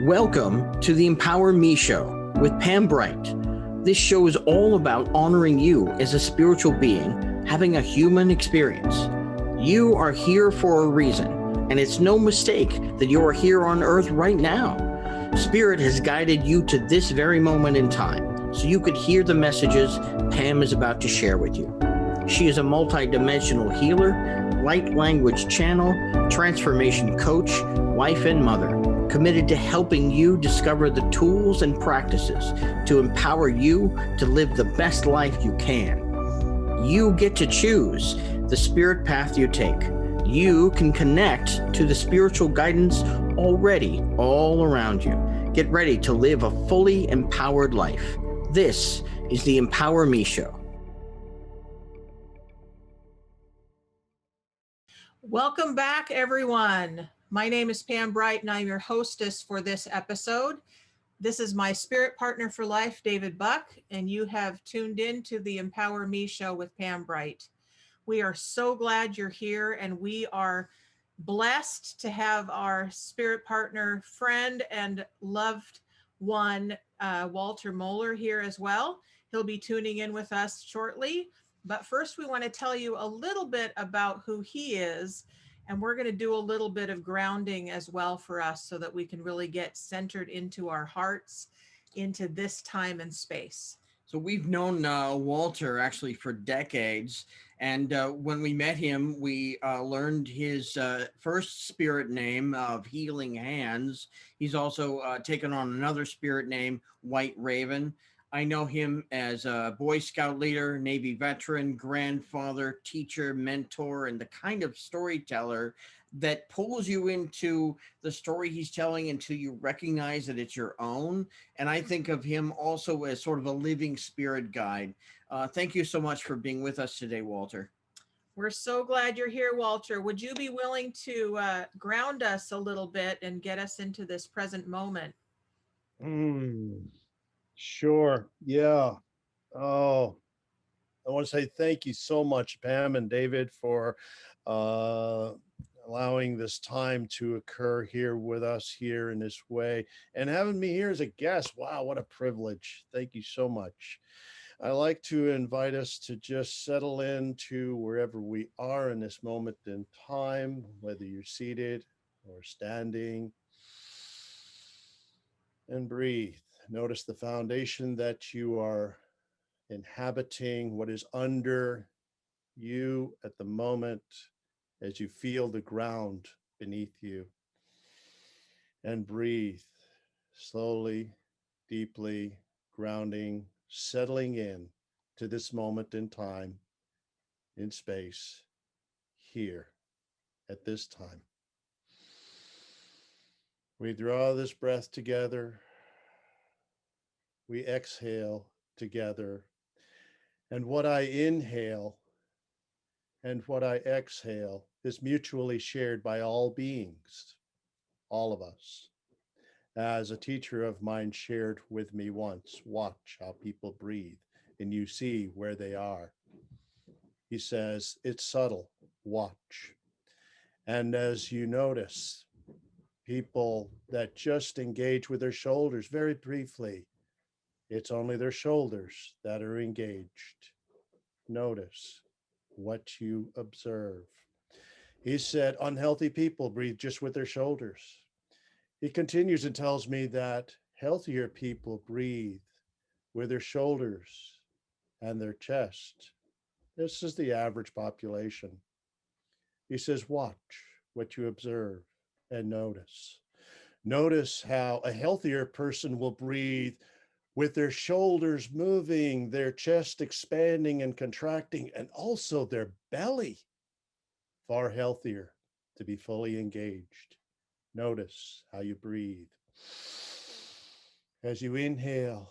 Welcome to the Empower Me Show with Pam Bright. This show is all about honoring you as a spiritual being, having a human experience. You are here for a reason, and it's no mistake that you are here on earth right now. Spirit has guided you to this very moment in time, so you could hear the messages Pam is about to share with you. She is a multidimensional healer, light language channel, transformation coach, wife, and mother, committed to helping you discover the tools and practices to empower you to live the best life you can. You get to choose the spirit path you take. You can connect to the spiritual guidance already all around you. Get ready to live a fully empowered life. This is the Empower Me Show. Welcome back, everyone. My name is Pam Bright, and I'm your hostess for this episode. This is my spirit partner for life, David Buck, and you have tuned in to the Empower Me Show with Pam Bright. We are so glad you're here, and we are blessed to have our spirit partner, friend, and loved one, Walter Moller, here as well. He'll be tuning in with us shortly. But first, we want to tell you a little bit about who he is, and we're going to do a little bit of grounding as well for us so that we can really get centered into our hearts, into this time and space. So we've known Walter actually for decades. And when we met him, we learned his first spirit name of Healing Hands. He's also taken on another spirit name, White Raven. I know him as a Boy Scout leader, Navy veteran, grandfather, teacher, mentor, and the kind of storyteller that pulls you into the story he's telling until you recognize that it's your own. And I think of him also as sort of a living spirit guide. Thank you so much for being with us today, Walter. We're so glad you're here, Walter. Would you be willing to ground us a little bit and get us into this present moment? Sure. Yeah. Oh, I want to say thank you so much, Pam and David, for allowing this time to occur here with us here in this way and having me here as a guest. Wow, what a privilege. Thank you so much. I like to invite us to just settle into wherever we are in this moment in time, whether you're seated or standing, and breathe. Notice the foundation that you are inhabiting, what is under you at the moment as you feel the ground beneath you. And breathe slowly, deeply, grounding, settling in to this moment in time, in space, here at this time. We draw this breath together. We exhale together. And what I inhale and what I exhale is mutually shared by all beings, all of us. As a teacher of mine shared with me once, watch how people breathe and you see where they are. He says, it's subtle, watch. And as you notice, people that just engage with their shoulders very briefly, it's only their shoulders that are engaged. Notice what you observe. He said, unhealthy people breathe just with their shoulders. He continues and tells me that healthier people breathe with their shoulders and their chest. This is the average population. He says, watch what you observe and notice. Notice how a healthier person will breathe with their shoulders moving, their chest expanding and contracting, and also their belly far healthier to be fully engaged. Notice how you breathe. As you inhale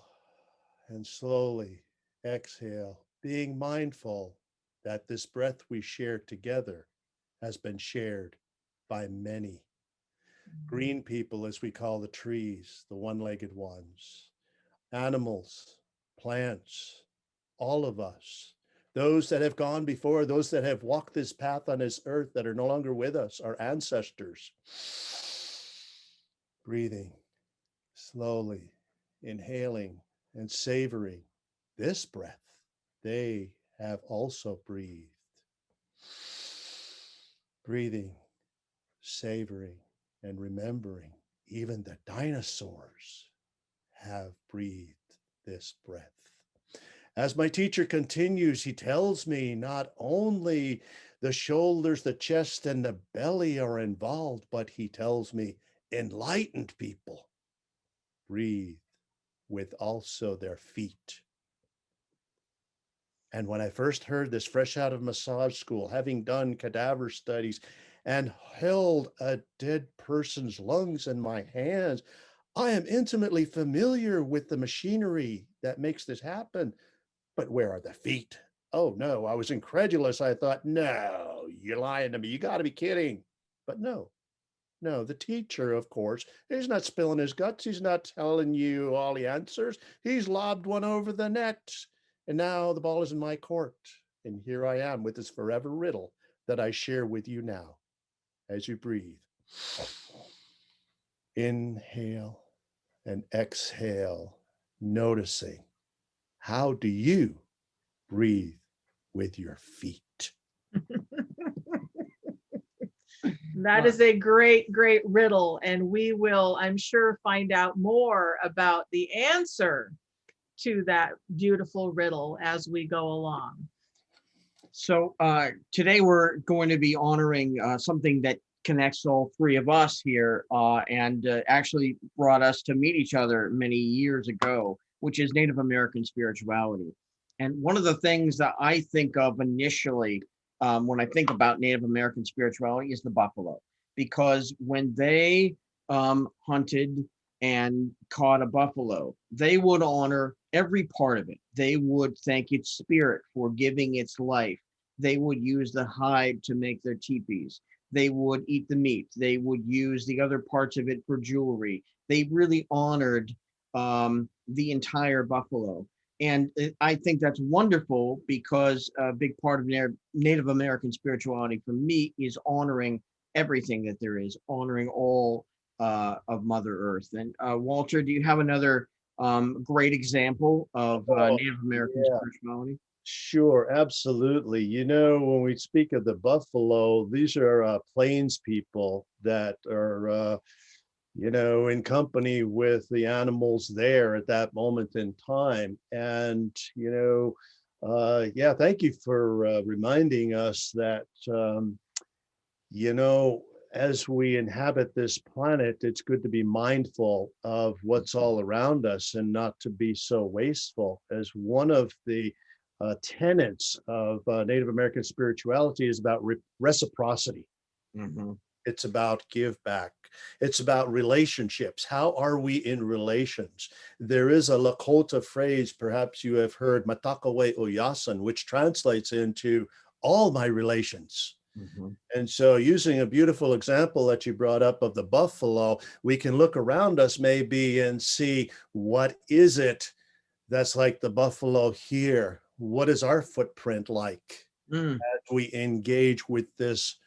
and slowly exhale, being mindful that this breath we share together has been shared by many. Green people, as we call the trees, the one-legged ones, animals, plants, all of us, those that have gone before, those that have walked this path on this earth that are no longer with us, our ancestors. Breathing slowly, inhaling and savoring this breath. They have also breathed. Breathing, savoring, and remembering. Even the dinosaurs have breathed this breath. As my teacher continues, he tells me not only the shoulders, the chest, and the belly are involved, but he tells me enlightened people breathe with also their feet. And when I first heard this fresh out of massage school, having done cadaver studies and held a dead person's lungs in my hands, I am intimately familiar with the machinery that makes this happen. But where are the feet? Oh no, I was incredulous. I thought, no, you're lying to me. You got to be kidding. But no, the teacher, of course, he's not spilling his guts. He's not telling you all the answers. He's lobbed one over the net. And now the ball is in my court. And here I am with this forever riddle that I share with you now as you breathe. Inhale and exhale, noticing how do you breathe with your feet? That is a great, great riddle. And we will, I'm sure, find out more about the answer to that beautiful riddle as we go along. So today we're going to be honoring something that connects all three of us here and actually brought us to meet each other many years ago, which is Native American spirituality. And one of the things that I think of initially when I think about Native American spirituality is the buffalo, because when they hunted and caught a buffalo, they would honor every part of it. They would thank its spirit for giving its life. They would use the hide to make their teepees. They would eat the meat. They would use the other parts of it for jewelry. They really honored the entire buffalo. And I think that's wonderful because a big part of Native American spirituality for me is honoring everything that there is, honoring all of Mother Earth. And Walter, do you have another great example of Native American spirituality? Sure, absolutely. You know, when we speak of the buffalo, these are plains people that are, you know, in company with the animals there at that moment in time. And, you know, yeah, thank you for reminding us that, you know, as we inhabit this planet, it's good to be mindful of what's all around us and not to be so wasteful. As one of the tenets of Native American spirituality is about reciprocity. Mm-hmm. It's about give back. It's about relationships. How are we in relations? There is a Lakota phrase, perhaps you have heard, Matakawe Oyasin, which translates into all my relations. Mm-hmm. And so using a beautiful example that you brought up of the buffalo, we can look around us maybe and see what is it that's like the buffalo here? What is our footprint like as we engage with this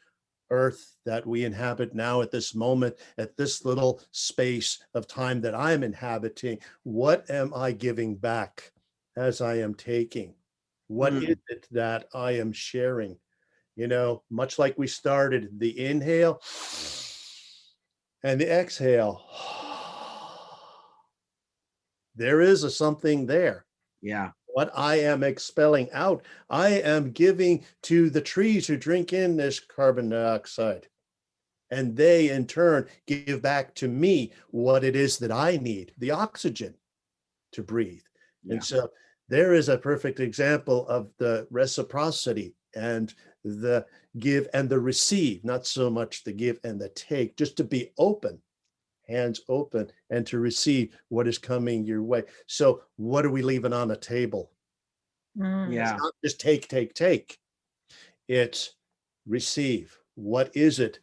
earth that we inhabit now at this moment, at this little space of time that I'm inhabiting? What am I giving back as I am taking? What is it that I am sharing? You know, much like we started, the inhale and the exhale. There is a something there. Yeah. What I am expelling out, I am giving to the trees who drink in this carbon dioxide. And they in turn give back to me what it is that I need, the oxygen to breathe. Yeah. And so there is a perfect example of the reciprocity and the give and the receive, not so much the give and the take, just to be open, hands open, and to receive what is coming your way. So what are we leaving on the table? Yeah. It's not just take. It's receive. What is it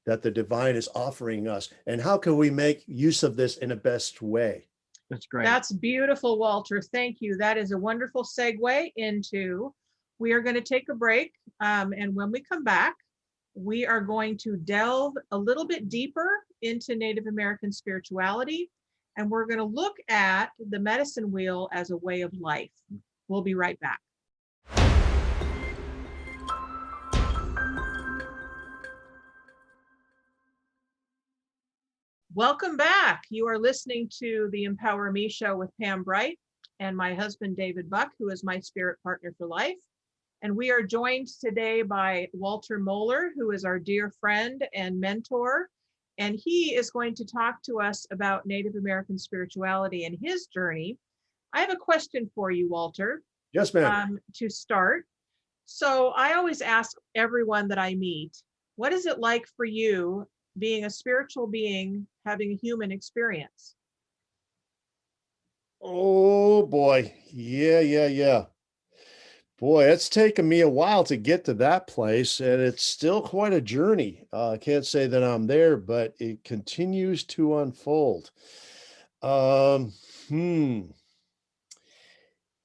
that the divine is offering us. And how can we make use of this in a best way? That's great. That's beautiful, Walter. Thank you. That is a wonderful segue into, we are going to take a break. And when we come back, we are going to delve a little bit deeper into Native American spirituality. And we're going to look at the medicine wheel as a way of life. We'll be right back. Welcome back. You are listening to the Empower Me show with Pam Bright and my husband, David Buck, who is my spirit partner for life. And we are joined today by Walter Moller, who is our dear friend and mentor. And he is going to talk to us about Native American spirituality and his journey. I have a question for you, Walter. Yes, ma'am. To start. So I always ask everyone that I meet, what is it like for you being a spiritual being, having a human experience? Oh boy. Yeah. Boy, it's taken me a while to get to that place, and it's still quite a journey. I can't say that I'm there, but it continues to unfold. Um, hmm.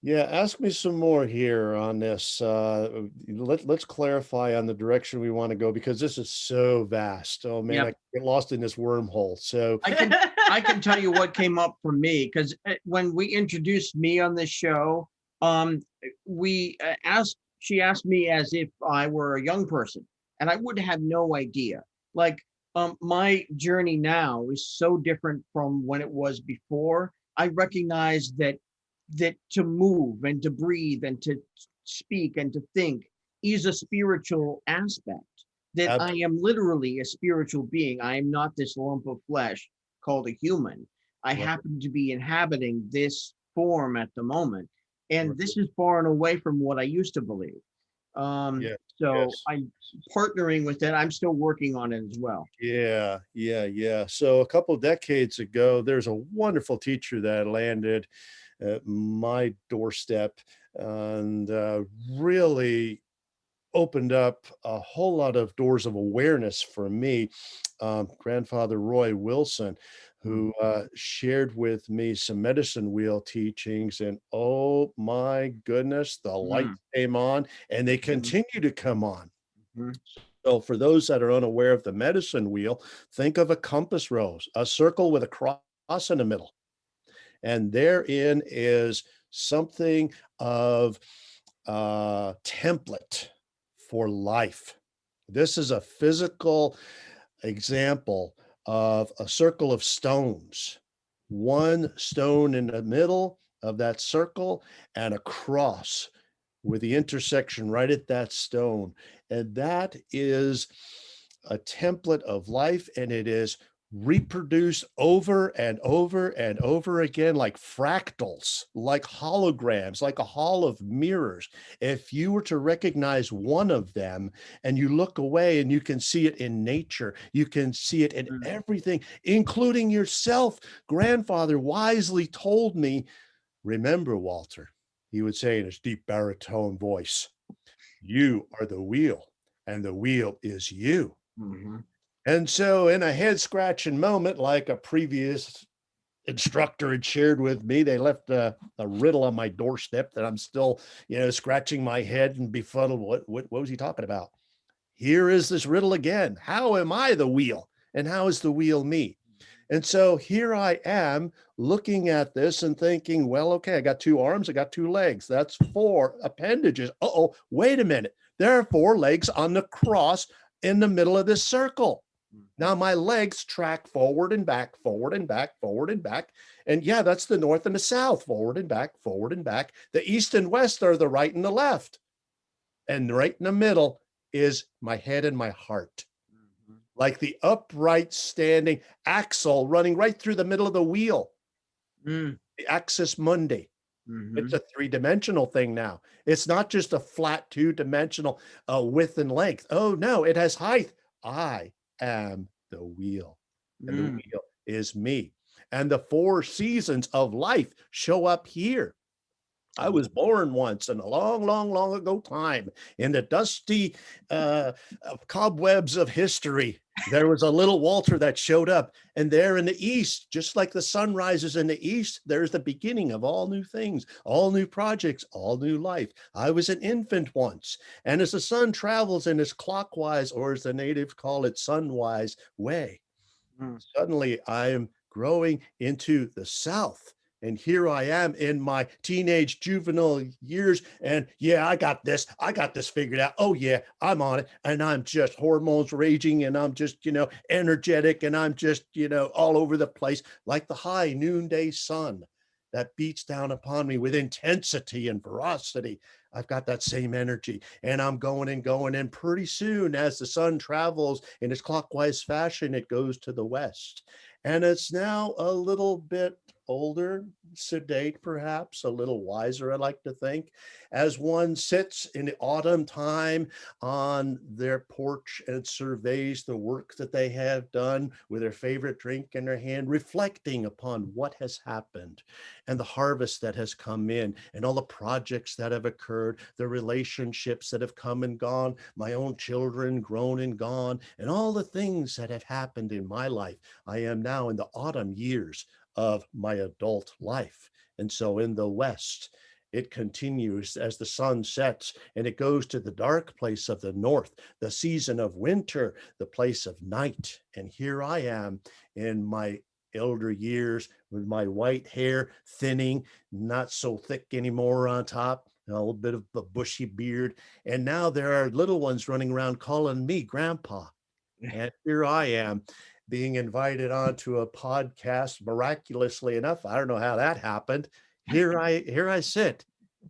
Yeah, ask me some more here on this. Let's clarify on the direction we want to go, because this is so vast. Oh man, Yep. I get lost in this wormhole. So I can tell you what came up for me, because when we introduced me on this show, she asked me as if I were a young person, and I would have no idea. Like, my journey now is so different from when it was before. I recognize that to move and to breathe and to speak and to think is a spiritual aspect. That I am literally a spiritual being. I am not this lump of flesh called a human. I happen to be inhabiting this form at the moment. And this is far and away from what I used to believe. I'm partnering with that. I'm still working on it as well. Yeah. So a couple of decades ago, there's a wonderful teacher that landed at my doorstep and really opened up a whole lot of doors of awareness for me. Grandfather Roy Wilson, who shared with me some medicine wheel teachings, and oh my goodness, the lights came on, and they continue to come on. So for those that are unaware of the medicine wheel, think of a compass rose, a circle with a cross in the middle. And therein is something of a template for life. This is a physical example of a circle of stones, one stone in the middle of that circle and a cross with the intersection right at that stone. And that is a template of life, and it is reproduced over and over and over again, like fractals, like holograms, like a hall of mirrors. If you were to recognize one of them and you look away, and you can see it in nature, you can see it in everything, including yourself. Grandfather wisely told me, remember, Walter, he would say in his deep baritone voice, you are the wheel and the wheel is you. And so in a head scratching moment, like a previous instructor had shared with me, they left a riddle on my doorstep that I'm still, scratching my head and befuddled. What was he talking about? Here is this riddle again. How am I the wheel? And how is the wheel me? And so here I am looking at this and thinking, well, okay, I got 2 arms, I got 2 legs. That's 4 appendages. Uh-oh, wait a minute. There are 4 legs on the cross in the middle of this circle. Now my legs track forward and back, forward and back, forward and back. And yeah, that's the north and the south, forward and back, forward and back. The east and west are the right and the left. And right in the middle is my head and my heart. Like the upright standing axle running right through the middle of the wheel. The axis mundi. It's a 3-dimensional thing now. It's not just a flat 2-dimensional width and length. Oh no, it has height. I am the wheel, and the wheel is me. And the 4 seasons of life show up here. I was born once in a long, long, long ago time in the dusty cobwebs of history. There was a little Walter that showed up, and there in the east, just like the sun rises in the east, there's the beginning of all new things, all new projects, all new life. I was an infant once, and as the sun travels in its clockwise, or as the natives call it, sunwise way, suddenly I am growing into the south. And here I am in my teenage juvenile years. And yeah, I got this figured out. Oh yeah, I'm on it. And I'm just hormones raging, and I'm just, energetic, and I'm just, all over the place like the high noonday sun that beats down upon me with intensity and ferocity. I've got that same energy, and I'm going and going. And pretty soon, as the sun travels in its clockwise fashion, it goes to the west. And it's now a little bit older, sedate, perhaps a little wiser, I like to think, as one sits in the autumn time on their porch and surveys the work that they have done with their favorite drink in their hand, reflecting upon what has happened and the harvest that has come in, and all the projects that have occurred, the relationships that have come and gone, my own children grown and gone, and all the things that have happened in my life. I am now in the autumn years of my adult life. And so in the West, it continues as the sun sets, and it goes to the dark place of the north, the season of winter, the place of night. And here I am in my elder years with my white hair thinning, not so thick anymore on top, a little bit of a bushy beard. And now there are little ones running around calling me grandpa. And here I am being invited onto a podcast miraculously enough. I don't know how that happened. Here I sit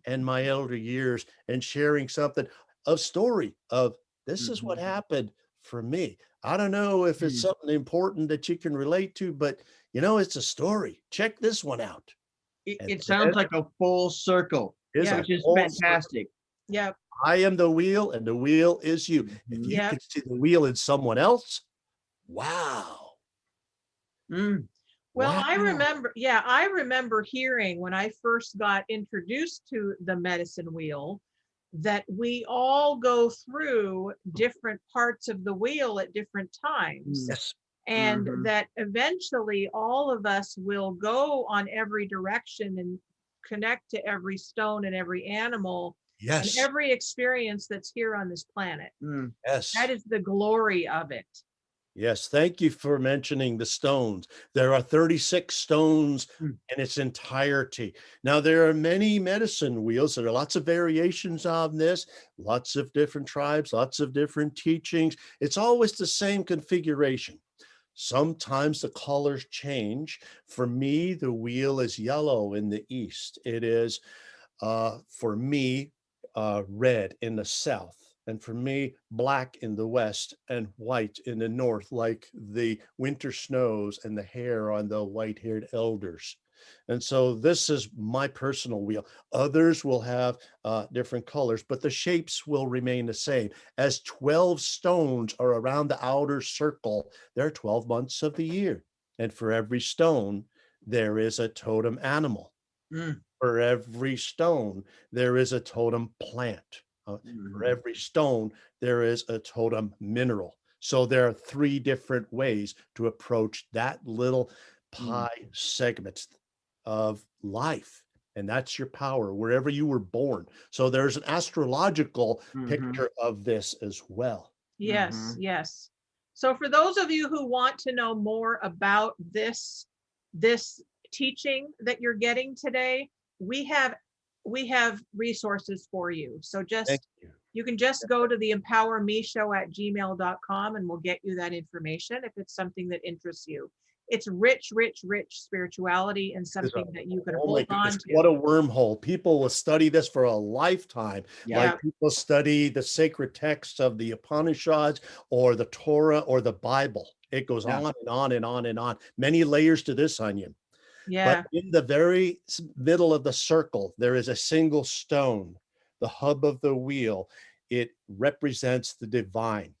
in my elder years and sharing something, a story of this is what happened for me. I don't know if it's something important that you can relate to, but it's a story. Check this one out. It sounds like a full circle, Yeah. which is full fantastic. Yep. I am the wheel, and the wheel is you. If you Yep. can see the wheel in someone else, wow. Mm. Well, Wow. I remember hearing when I first got introduced to the medicine wheel that we all go through different parts of the wheel at different times. Yes. And that eventually all of us will go on every direction and connect to every stone and every animal and Yes. every experience that's here on this planet. Yes. That is the glory of it. Yes, thank you for mentioning the stones. There are 36 stones in its entirety. Now, there are many medicine wheels. There are lots of variations on this, lots of different tribes, lots of different teachings. It's always the same configuration. Sometimes the colors change. For me, the wheel is yellow in the east. It is, for me, red in the south. And for me, black in the west and white in the north, like the winter snows and the hair on the white-haired elders. And so this is my personal wheel. Others will have different colors, but the shapes will remain the same. As 12 stones are around the outer circle, there are 12 months of the year. And for every stone, there is a totem animal. For every stone, there is a totem plant. For every stone, there is a totem mineral. So there are 3 different ways to approach that little pie segment of life. And that's your power wherever you were born. So there's an astrological picture of this as well. Yes, yes. So for those of you who want to know more about this teaching that you're getting today, we have resources for you. So you can just go to the empowermeshow@gmail.com and we'll get you that information if it's something that interests you. It's rich, rich, rich spirituality and something that you can hold on to. What a wormhole. People will study this for a lifetime. Yeah. Like people study the sacred texts of the Upanishads or the Torah or the Bible. It goes on and on and on and on. Many layers to this onion. Yeah. But in the very middle of the circle, there is a single stone, the hub of the wheel. It represents the divine.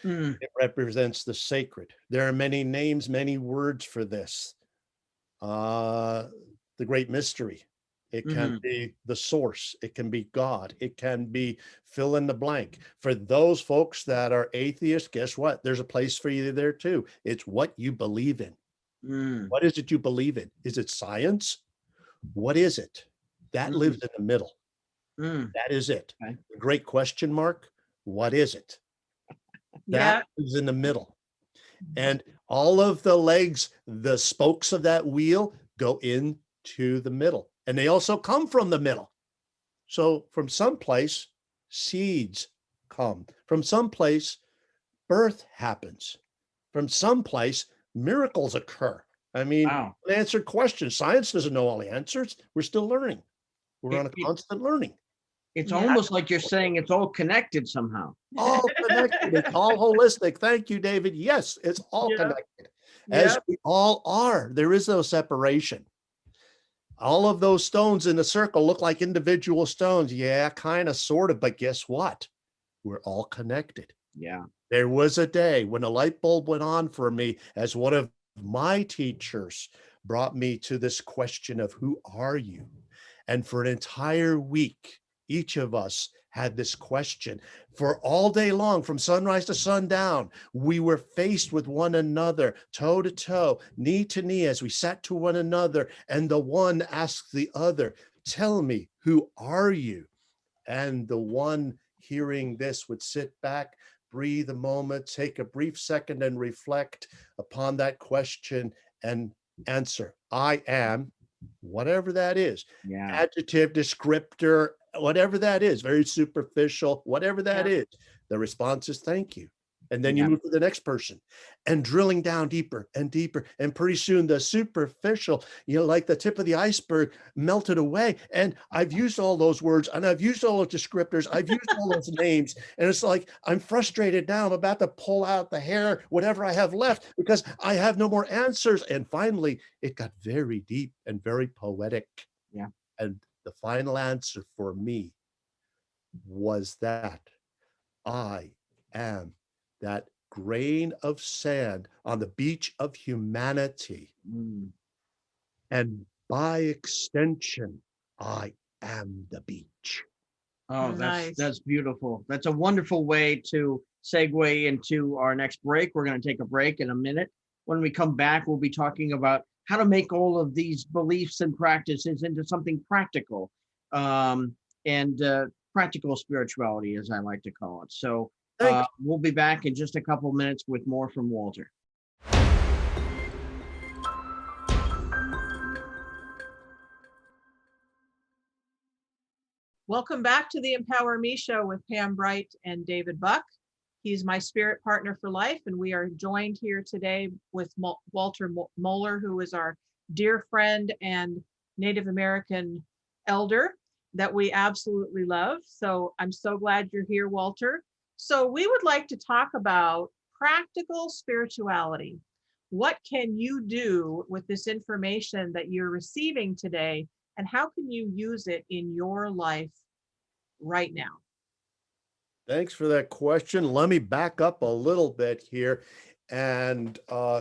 It represents the sacred. There are many names, many words for this. The great mystery. It can be the source. It can be God. It can be fill in the blank. For those folks that are atheists, guess what? There's a place for you there too. It's what you believe in. What is it you believe in? Is it science? What is it? That lives in the middle. That is it. Okay. The great question mark. What is it? Yeah. That is in the middle. And all of the legs, the spokes of that wheel go into the middle. And they also come from the middle. So from someplace, seeds come. From someplace, birth happens. From someplace, miracles occur. I mean, Wow. unanswered questions. Science doesn't know all the answers. We're still learning. We're on a constant learning. It's Yeah. almost like you're saying it's all connected somehow. All connected. It's all holistic. Thank you, David. Yes, it's all Yeah. connected, as Yep. we all are. There is no separation. All of those stones in the circle look like individual stones. Yeah, kind of, sort of. But guess what? We're all connected. Yeah. There was a day when a light bulb went on for me as one of my teachers brought me to this question of who are you? And for an entire week, each of us had this question. For all day long, from sunrise to sundown, we were faced with one another, toe to toe, knee to knee, as we sat to one another, and the one asked the other, tell me, who are you? And the one hearing this would sit back, breathe a moment, take a brief second and reflect upon that question and answer. I am, whatever that is, Yeah. adjective, descriptor, whatever that is, very superficial, whatever that is. The response is thank you. And then you Yeah. move to the next person and drilling down deeper and deeper. And pretty soon the superficial, like the tip of the iceberg, melted away. And I've used all those words and I've used all those descriptors. I've used all those names. And it's like, I'm frustrated now. I'm about to pull out the hair, whatever I have left, because I have no more answers. And finally, it got very deep and very poetic. Yeah. And the final answer for me was that I am that grain of sand on the beach of humanity. And by extension, I am the beach. Oh, Nice. that's beautiful. That's a wonderful way to segue into our next break. We're going to take a break in a minute. When we come back, we'll be talking about how to make all of these beliefs and practices into something practical, and practical spirituality, as I like to call it. So we'll be back in just a couple minutes with more from Walter. Welcome back to the Empower Me Show with Pam Bright and David Buck. He's my spirit partner for life, and we are joined here today with Walter Moller, who is our dear friend and Native American elder that we absolutely love. So I'm so glad you're here, Walter. So we would like to talk about practical spirituality. What can you do with this information that you're receiving today, and how can you use it in your life right now? Thanks for that question. Let me back up a little bit here and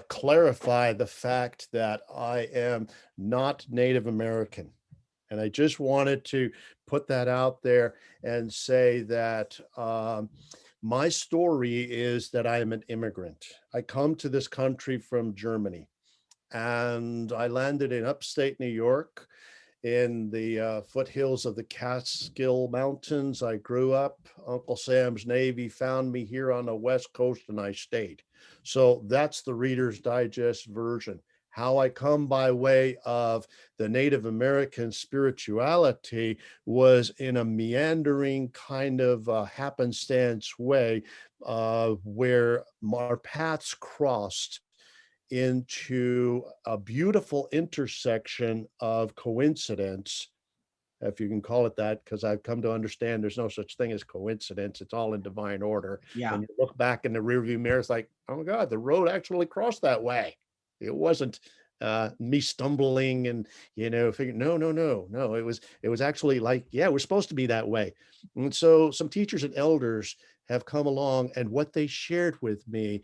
clarify the fact that I am not Native American. And I just wanted to put that out there and say that my story is that I am an immigrant. I come to this country from Germany, and I landed in upstate New York in the foothills of the Catskill Mountains. I grew up. Uncle Sam's Navy found me here on the West Coast, and I stayed. So that's the Reader's Digest version. How I come by way of the Native American spirituality was in a meandering kind of happenstance way where our paths crossed into a beautiful intersection of coincidence, if you can call it that, because I've come to understand there's no such thing as coincidence. It's all in divine order. Yeah. And you look back in the rearview mirror, it's like, oh my God, the road actually crossed that way. It wasn't me stumbling and figuring, no. It was actually like, yeah, we're supposed to be that way. And so some teachers and elders have come along, and what they shared with me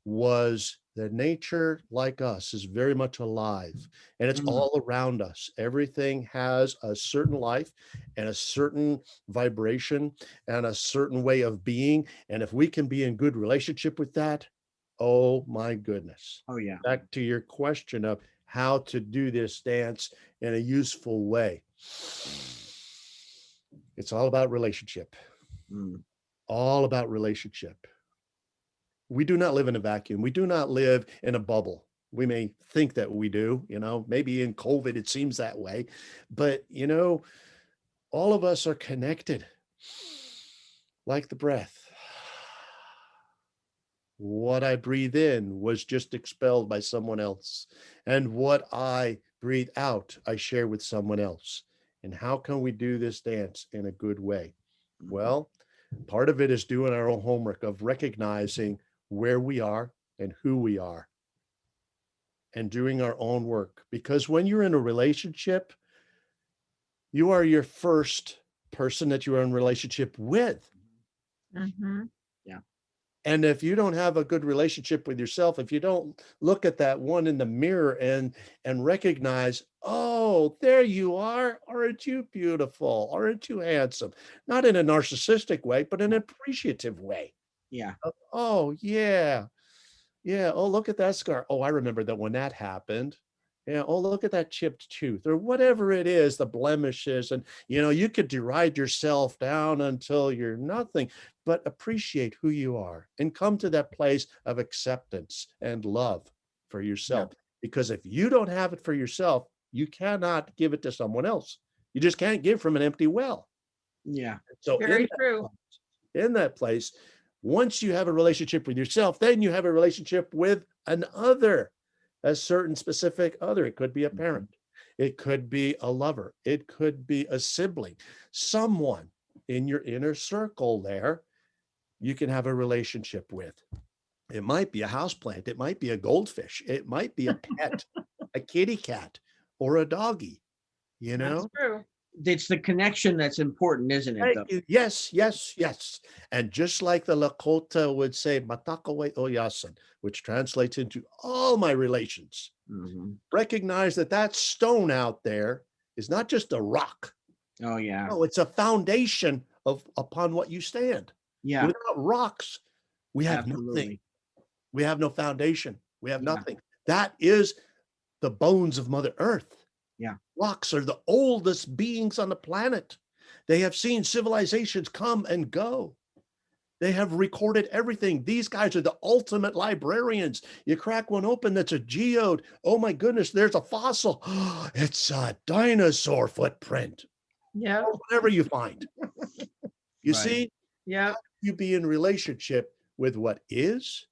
was The nature, like us, is very much alive, and it's all around us. Everything has a certain life and a certain vibration and a certain way of being. And if we can be in good relationship with that, oh my goodness. Oh yeah. Back to your question of how to do this dance in a useful way. It's all about relationship, Mm. all about relationship. We do not live in a vacuum. We do not live in a bubble. We may think that we do, maybe in COVID it seems that way, but all of us are connected like the breath. What I breathe in was just expelled by someone else, and what I breathe out, I share with someone else. And how can we do this dance in a good way? Well, part of it is doing our own homework of recognizing where we are and who we are and doing our own work. Because when you're in a relationship, you are your first person that you are in relationship with. Mm-hmm. Yeah. And if you don't have a good relationship with yourself, if you don't look at that one in the mirror and recognize, oh, there you are. Aren't you beautiful? Aren't you handsome? Not in a narcissistic way, but in an appreciative way. Yeah. Oh, yeah. Yeah. Oh, look at that scar. Oh, I remember that when that happened. Yeah. Oh, look at that chipped tooth or whatever it is, the blemishes. And, you could deride yourself down until you're nothing, but appreciate who you are and come to that place of acceptance and love for yourself. Because if you don't have it for yourself, you cannot give it to someone else. You just can't give from an empty well. Yeah. So Very true. in that place, once you have a relationship with yourself, then you have a relationship with an other, a certain specific other. It could be a parent, it could be a lover, it could be a sibling, someone in your inner circle there you can have a relationship with. It might be a houseplant, it might be a goldfish, it might be a pet, a kitty cat, or a doggy, That's true. It's the connection that's important, isn't it, though? Thank you. Yes, yes, yes. And just like the Lakota would say, Matakawe Oyasan, which translates into all my relations, recognize that that stone out there is not just a rock. Oh yeah. No, it's a foundation upon what you stand. Yeah. Without rocks, we have nothing. Absolutely. We have no foundation. We have Yeah. nothing. That is the bones of Mother Earth. Yeah. Rocks are the oldest beings on the planet. They have seen civilizations come and go. They have recorded everything. These guys are the ultimate librarians. You crack one open, that's a geode. Oh my goodness, there's a fossil. It's a dinosaur footprint. Yeah. Or whatever you find. You Right. see, Yeah. you be in relationship with what is,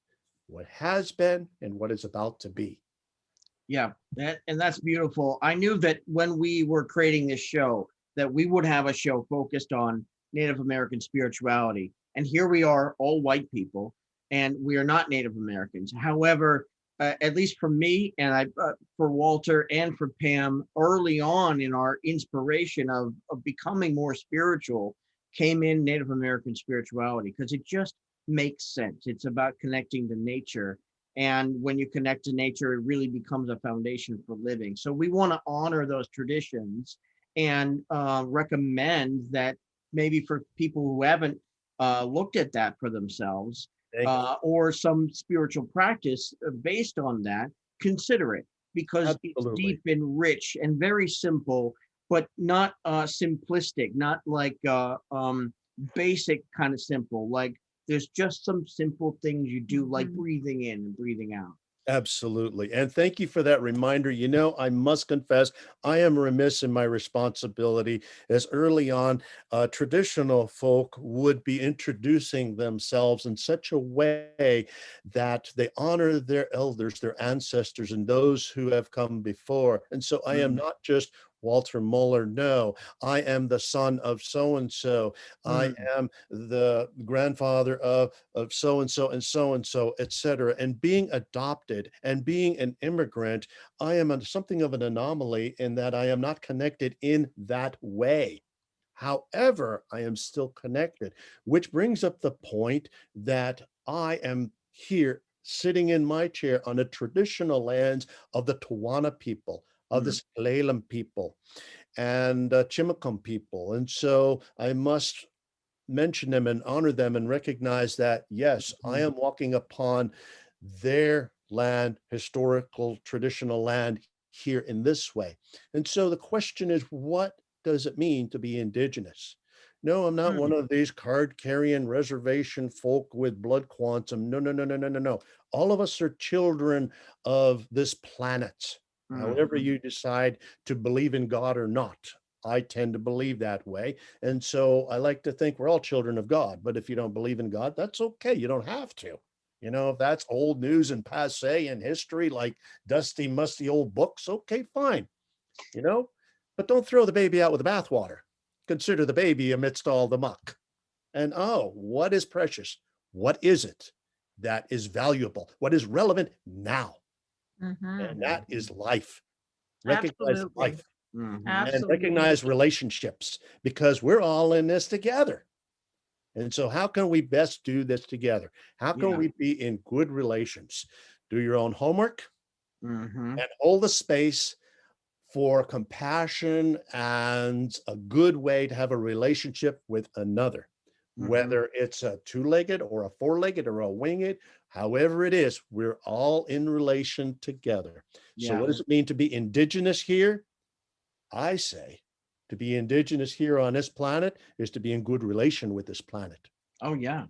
what has been, and what is about to be. Yeah, that's beautiful. I knew that when we were creating this show, that we would have a show focused on Native American spirituality. And here we are, all white people, and we are not Native Americans. However, at least for me and for Walter and for Pam, early on in our inspiration of becoming more spiritual, came in Native American spirituality because it just makes sense. It's about connecting to nature. And when you connect to nature, it really becomes a foundation for living. So we want to honor those traditions and recommend that maybe for people who haven't looked at that for themselves or some spiritual practice based on that, consider it because it's Absolutely. deep and rich and very simple, but not simplistic, not like basic kind of simple, like there's just some simple things you do, like breathing in and breathing out. Absolutely. And thank you for that reminder. I must confess, I am remiss in my responsibility as early on, traditional folk would be introducing themselves in such a way that they honor their elders, their ancestors, and those who have come before. And so I am not just Walter Moller. No, I am the son of so-and-so. I am the grandfather of so-and-so and so-and-so, et cetera. And being adopted and being an immigrant, I am something of an anomaly in that I am not connected in that way. However, I am still connected, which brings up the point that I am here sitting in my chair on the traditional lands of the Tawana people, of the S'Klallam people, and Chimacum people. And so I must mention them and honor them and recognize that, yes, I am walking upon their land, historical, traditional land here in this way. And so the question is, what does it mean to be indigenous? No, I'm not one of these card carrying reservation folk with blood quantum. No, no, no, no, no, no, no. All of us are children of this planet. However you decide to believe in God or not, I tend to believe that way. And so I like to think we're all children of God. But if you don't believe in God, that's okay. You don't have to. You know, if that's old news and passe in history, like dusty, musty old books, okay, fine. You know, but don't throw the baby out with the bathwater. Consider the baby amidst all the muck. And oh, what is precious? What is it that is valuable? What is relevant now? And that is life. Recognize Absolutely. life and Absolutely. recognize relationships, because we're all in this together. And so how can we best do this together? How can we be in good relations? Do your own homework and hold the space for compassion and a good way to have a relationship with another, whether it's a two-legged or a four-legged or a winged, however it is, we're all in relation together. So what does it mean to be indigenous here? I say to be indigenous here on this planet is to be in good relation with this planet. Oh, yeah.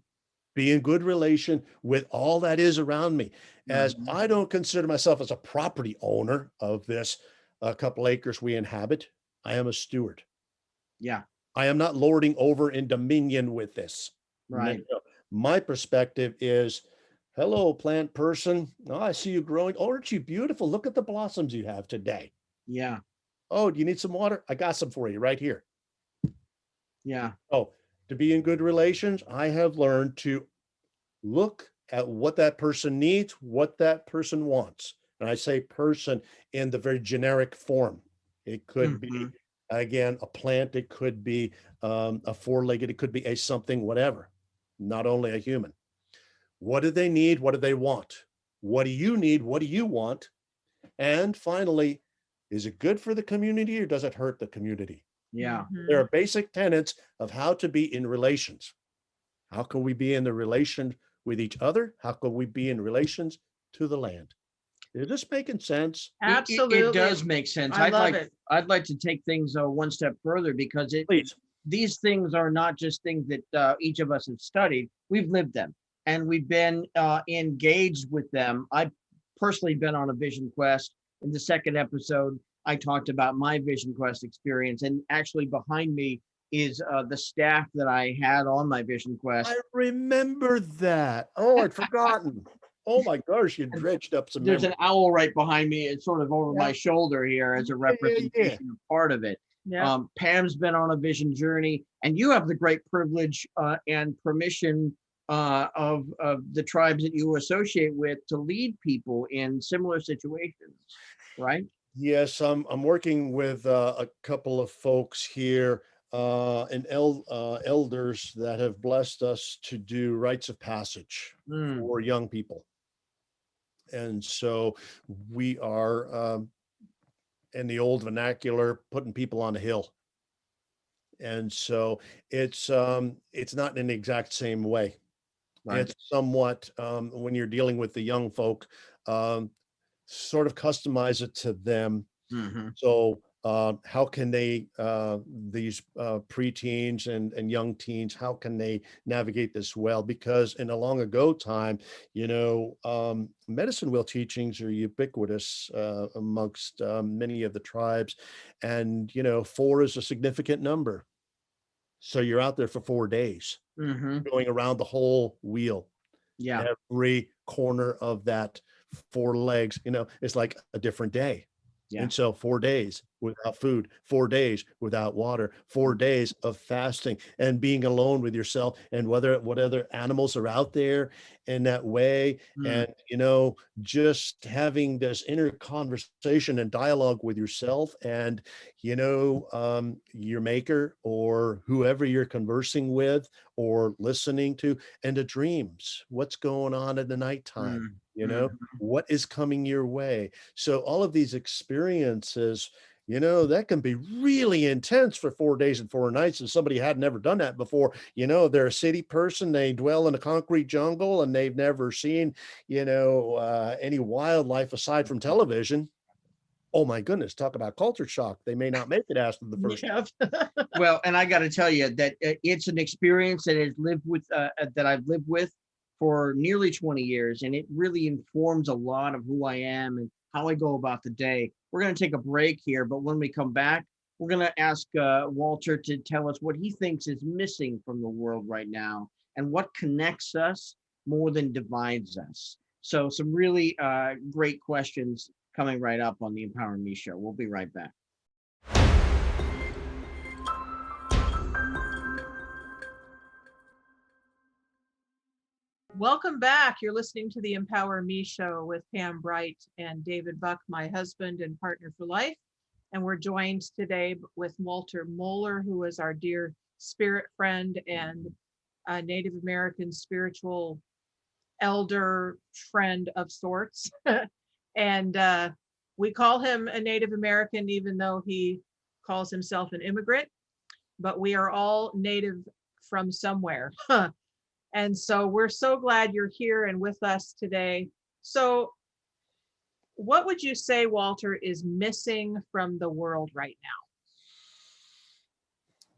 Be in good relation with all that is around me, as I don't consider myself as a property owner of this couple acres we inhabit. I am a steward. Yeah. I am not lording over in dominion with this. Right. No. My perspective is, hello, plant person. Oh, I see you growing. Oh, aren't you beautiful? Look at the blossoms you have today. Yeah. Oh, do you need some water? I got some for you right here. Yeah. Oh, to be in good relations, I have learned to look at what that person needs, what that person wants. And I say person in the very generic form. It could be, again, a plant. It could be a four-legged. It could be a something, whatever, not only a human. What do they need? What do they want? What do you need? What do you want? And finally, is it good for the community or does it hurt the community? Yeah. There are basic tenets of how to be in relations. How can we be in the relation with each other? How can we be in relations to the land? Is this making sense? Absolutely. It does make sense. I love it. I'd like to take things one step further, because Please. these things are not just things that each of us have studied. We've lived them and we've been engaged with them. I've personally been on a vision quest. In the second episode, I talked about my vision quest experience, and actually behind me is the staff that I had on my vision quest. I remember that. Oh, I'd forgotten. Oh my gosh, you dredged up some There's memory. an owl right behind me. It's sort of over my shoulder here as a representation of part of it. Yeah. Pam's been on a vision journey, and you have the great privilege and permission of the tribes that you associate with to lead people in similar situations, right? Yes, I'm working with a couple of folks here and elders that have blessed us to do rites of passage for young people. And so we are, in the old vernacular, putting people on a hill. And so it's not in the exact same way. Right. It's somewhat, when you're dealing with the young folk, sort of customize it to them. So how can they, these preteens and young teens, how can they navigate this well? Because in a long ago time, medicine wheel teachings are ubiquitous amongst many of the tribes. And, 4 is a significant number. So you're out there for 4 days, going around the whole wheel. Yeah. Every corner of that 4 legs, it's like a different day. Yeah. And so 4 days without food, 4 days without water, 4 days of fasting and being alone with yourself, and what other animals are out there in that way. And, just having this inner conversation and dialogue with yourself and, your maker or whoever you're conversing with or listening to, and the dreams, what's going on in the nighttime. You know, what is coming your way? So all of these experiences, that can be really intense for 4 days and 4 nights. If somebody had never done that before, they're a city person, they dwell in a concrete jungle and they've never seen, any wildlife aside from television. Oh my goodness, talk about culture shock. They may not make it after the first. Yeah. Well, and I got to tell you that it's an experience that I've lived with for nearly 20 years, and it really informs a lot of who I am and how I go about the day. We're going to take a break here, but when we come back, we're going to ask Walter to tell us what he thinks is missing from the world right now and what connects us more than divides us. So some really great questions coming right up on the Empower Me show. We'll be right back. Welcome back. You're listening to the Empower Me show with Pam Bright and David Buck, my husband and partner for life. And we're joined today with Walter Moller, who is our dear spirit friend and a Native American spiritual elder friend of sorts. And we call him a Native American, even though he calls himself an immigrant, but we are all native from somewhere. And so we're so glad you're here and with us today. So what would you say, Walter, is missing from the world right now?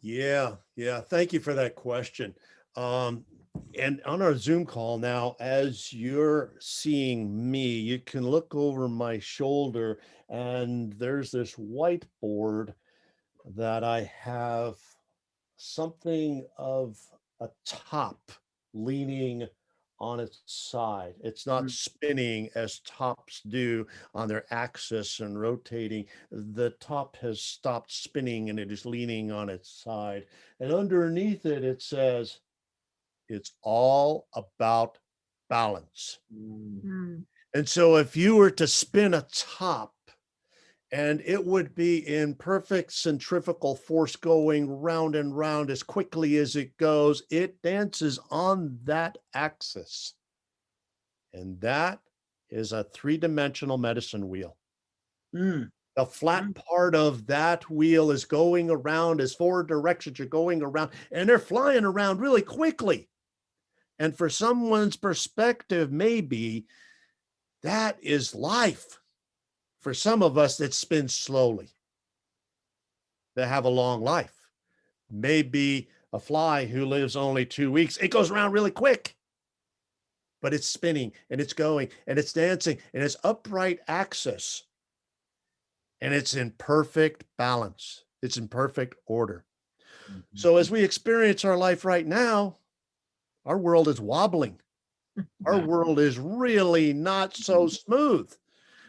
Yeah. Thank you for that question. And on our Zoom call now, as you're seeing me, you can look over my shoulder and there's this whiteboard that I have something of a top leaning on its side. It's not spinning as tops do on their axis and rotating. The top has stopped spinning and it is leaning on its side. And underneath it, it says, it's all about balance. And so if you were to spin a top, and it would be in perfect centrifugal force going round and round as quickly as it goes, it dances on that axis. And that is a three-dimensional medicine wheel. The flat part of that wheel is going around as four directions you're going around, and they're flying around really quickly. And for someone's perspective, maybe that is life. For some of us, that spins slowly. They have a long life. Maybe a fly who lives only 2 weeks, it goes around really quick, but it's spinning and it's going and it's dancing and it's upright axis. And it's in perfect balance. It's in perfect order. So as we experience our life right now, our world is wobbling. Our world is really not so smooth.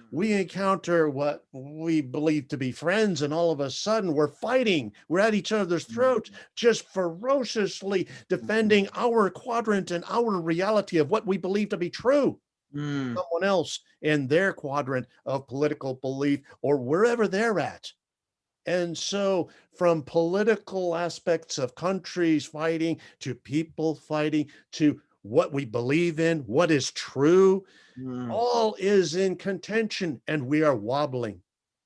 We encounter what we believe to be friends, and all of a sudden we're fighting. We're at each other's throats, just ferociously defending our quadrant and our reality of what we believe to be true. Someone else in their quadrant of political belief or wherever they're at. And so from political aspects of countries fighting to people fighting to what we believe in, what is true, all is in contention, and we are wobbling.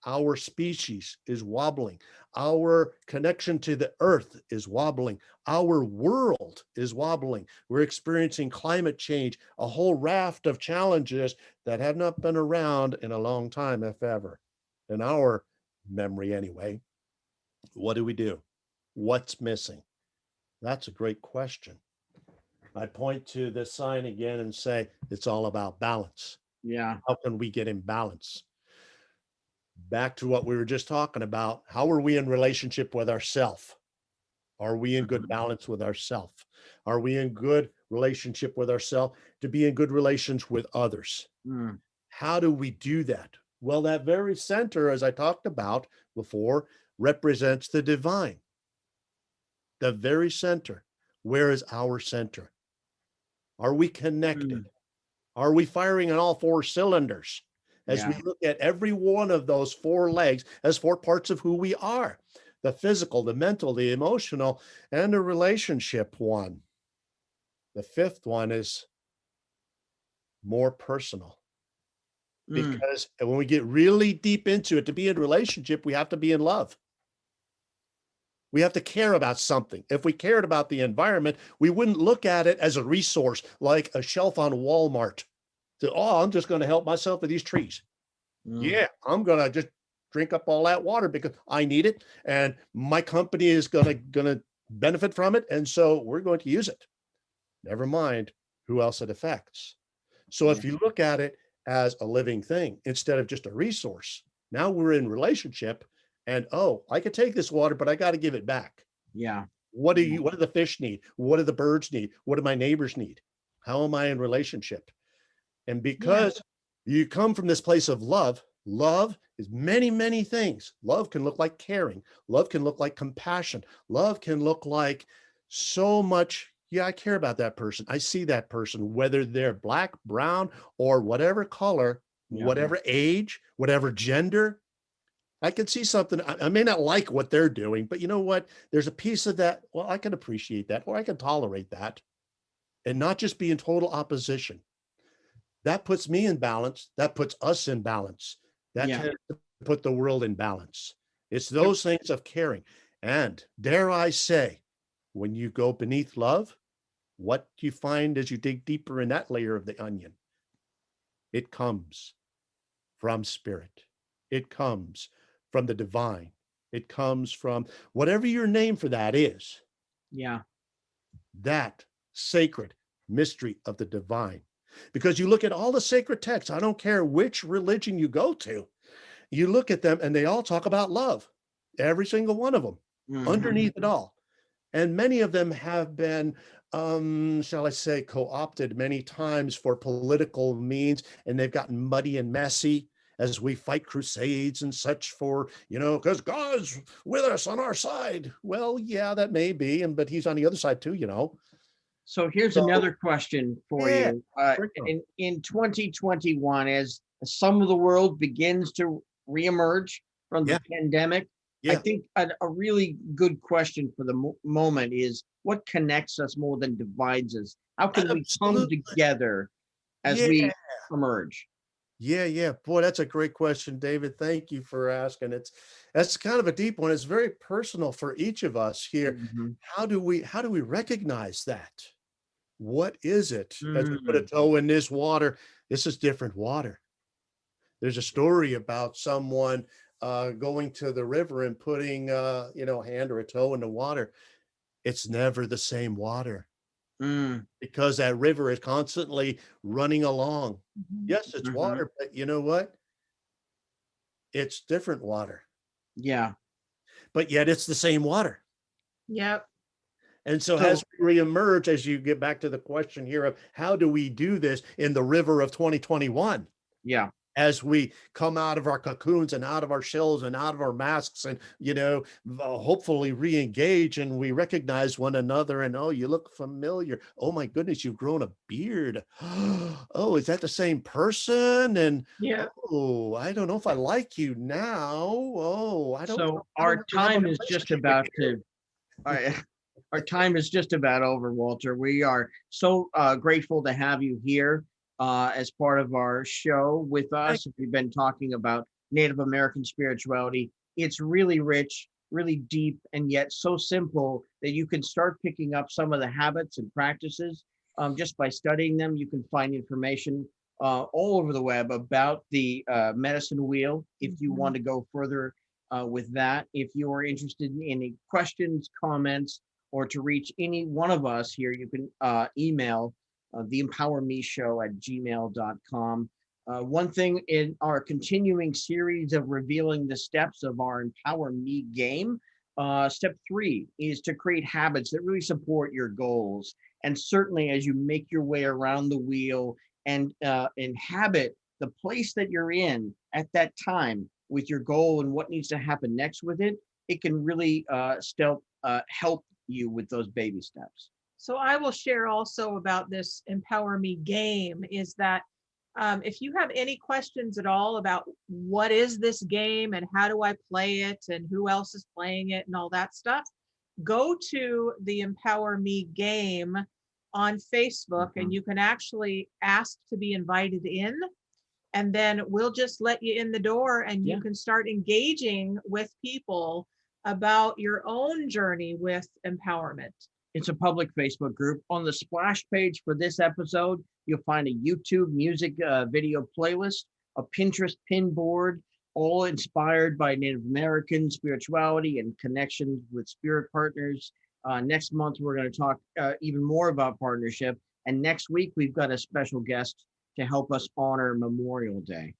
Our species is wobbling. Our connection to the earth is wobbling. Our world is wobbling. We're experiencing climate change, a whole raft of challenges that have not been around in a long time, if ever, in our memory anyway. What do we do? What's missing? That's a great question. I point to this sign again and say, it's all about balance. Yeah. How can we get in balance? Back to what we were just talking about. How are we in relationship with ourselves? Are we in good balance with ourselves? Are we in good relationship with ourselves to be in good relations with others? How do we do that? Well, that very center, as I talked about before, represents the divine. The very center. Where is our center? Are we connected? Are we firing on all four cylinders? As we look at every one of those four legs as four parts of who we are, the physical, the mental, the emotional, and the relationship one. The fifth one is more personal. Mm. Because when we get really deep into it, to be in a relationship, we have to be in love. We have to care about something. If we cared about the environment, we wouldn't look at it as a resource like a shelf on Walmart. Oh, I'm just going to help myself with these trees. Yeah, I'm going to just drink up all that water because I need it, and my company is going to benefit from it, and so we're going to use it. Never mind who else it affects. So if you look at it as a living thing instead of just a resource, now we're in relationship, and oh, I could take this water, but I got to give it back. Yeah. What do the fish need? What do the birds need? What do my neighbors need? How am I in relationship? And because you come from this place of love, love is many, many things. Love can look like caring. Love can look like compassion. Love can look like so much. Yeah, I care about that person. I see that person, whether they're black, brown, or whatever color, whatever age, whatever gender. I can see something. I may not like what they're doing, but you know what? There's a piece of that. Well, I can appreciate that, or I can tolerate that, and not just be in total opposition. That puts me in balance. That puts us in balance. That tends to put the world in balance. It's those things of caring. And dare I say, when you go beneath love, what do you find as you dig deeper in that layer of the onion? It comes from spirit. It comes from the divine. It comes from whatever your name for that is. Yeah. That sacred mystery of the divine. Because you look at all the sacred texts, I don't care which religion you go to, you look at them and they all talk about love, every single one of them, underneath it all. And many of them have been, shall I say, co-opted many times for political means, and they've gotten muddy and messy as we fight crusades and such for, because God's with us on our side. Well, yeah, that may be, but he's on the other side too, So here's another question for you. In 2021, as some of the world begins to reemerge from the pandemic, I think a really good question for the moment is, what connects us more than divides us? How can we come together as we emerge? Yeah. Boy, that's a great question, David. Thank you for asking. That's kind of a deep one. It's very personal for each of us here. How do we recognize that? What is it? As we put a toe in this water, this is different water. There's a story about someone going to the river and putting a hand or a toe in the water. It's never the same water. Because that river is constantly running along. Yes, it's water, but you know what? It's different water. Yeah. But yet it's the same water. Yep. And so as we reemerge, as you get back to the question here of how do we do this in the river of 2021? Yeah. As we come out of our cocoons and out of our shells and out of our masks and, hopefully re-engage, and we recognize one another and, oh, you look familiar. Oh my goodness, you've grown a beard. Oh, is that the same person? And oh, I don't know if I like you now. Oh, I don't know. So our time is just about to, our time is just about over, Walter. We are so grateful to have you here as part of our show with us. We've been talking about Native American spirituality. It's really rich, really deep, and yet so simple that you can start picking up some of the habits and practices just by studying them. You can find information all over the web about the medicine wheel if you want to go further with that. If you are interested in any questions, comments, or to reach any one of us here, you can email theempowermeshow@gmail.com. One thing in our continuing series of revealing the steps of our Empower Me game, step 3 is to create habits that really support your goals. And certainly as you make your way around the wheel and inhabit the place that you're in at that time with your goal and what needs to happen next with it, it can really help you with those baby steps. So I will share also about this Empower Me game is that if you have any questions at all about what is this game and how do I play it and who else is playing it and all that stuff, go to the Empower Me game on Facebook, and you can actually ask to be invited in. And then we'll just let you in the door, and you can start engaging with people about your own journey with empowerment. It's a public Facebook group. On the splash page for this episode, you'll find a YouTube music video playlist, a Pinterest pin board, all inspired by Native American spirituality and connections with spirit partners. Next month, we're going to talk even more about partnership. And next week, we've got a special guest to help us honor Memorial Day.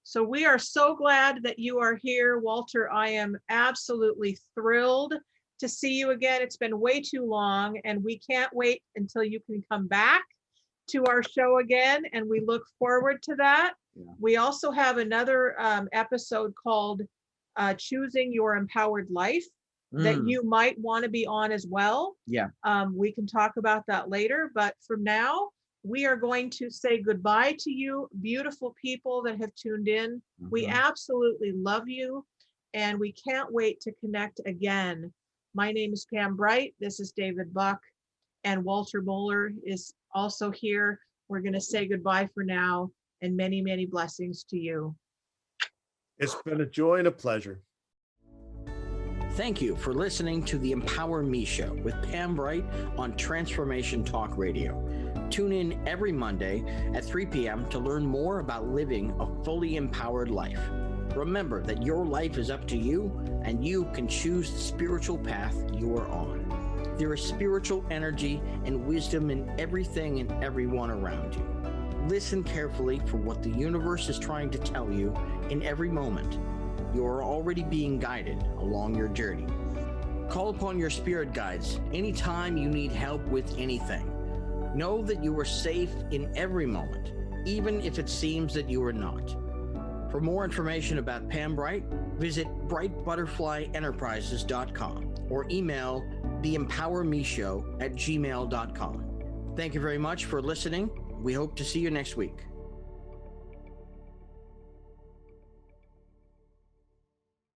So we are so glad that you are here, Walter. I am absolutely thrilled to see you again. It's been way too long, and we can't wait until you can come back to our show again, and we look forward to that. Yeah. We also have another episode called Choosing Your Empowered Life that you might want to be on as well. Yeah. We can talk about that later, but for now, we are going to say goodbye to you, beautiful people that have tuned in. We absolutely love you, and we can't wait to connect again. My name is Pam Bright. This is David Buck, and Walter Moller is also here. We're going to say goodbye for now, and many, many blessings to you. It's been a joy and a pleasure. Thank you for listening to the Empower Me Show with Pam Bright on Transformation Talk Radio. Tune in every Monday at 3 p.m. to learn more about living a fully empowered life. Remember that your life is up to you, and you can choose the spiritual path you are on. There is spiritual energy and wisdom in everything and everyone around you. Listen carefully for what the universe is trying to tell you in every moment. You are already being guided along your journey. Call upon your spirit guides anytime you need help with anything. Know that you are safe in every moment, even if it seems that you are not. For more information about Pam Bright, visit brightbutterflyenterprises.com or email theempowermeshow@gmail.com. Thank you very much for listening. We hope to see you next week.